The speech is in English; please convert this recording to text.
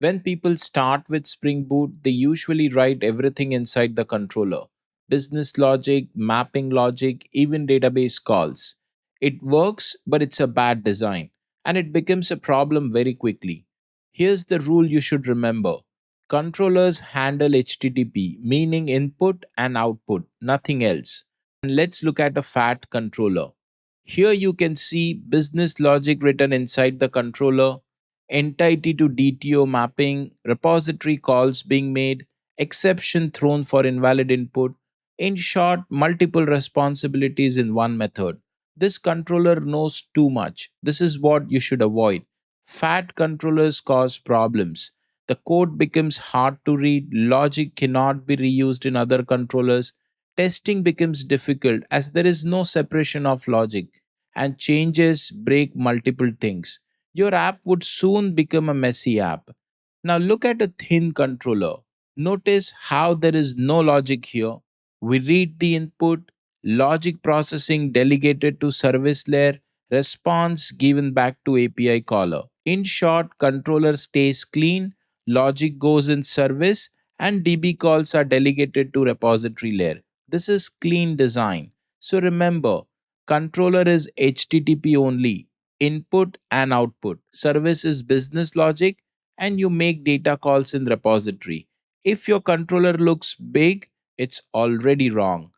When people start with Spring Boot, they usually write everything inside the controller: business logic, mapping logic, even database calls. It works, but it's a bad design, and it becomes a problem very quickly. Here's the rule you should remember: controllers handle HTTP, meaning input and output, nothing else. And let's look at a FAT controller. Here you can see business logic written inside the controller, entity to DTO mapping, repository calls being made, exception thrown for invalid input. In short, multiple responsibilities in one method. This controller knows too much. This is what you should avoid. Fat controllers cause problems. The code becomes hard to read, logic cannot be reused in other controllers, testing becomes difficult as there is no separation of logic, and changes break multiple things. Your app would soon become a messy app. Now look at a thin controller. Notice how there is no logic here. We read the input, logic processing delegated to service layer, response given back to API caller. In short, controller stays clean, logic goes in service, and DB calls are delegated to repository layer. This is clean design. So remember, controller is HTTP only, input and output. Service is business logic, and you make data calls in repository. If your controller looks big, it's already wrong.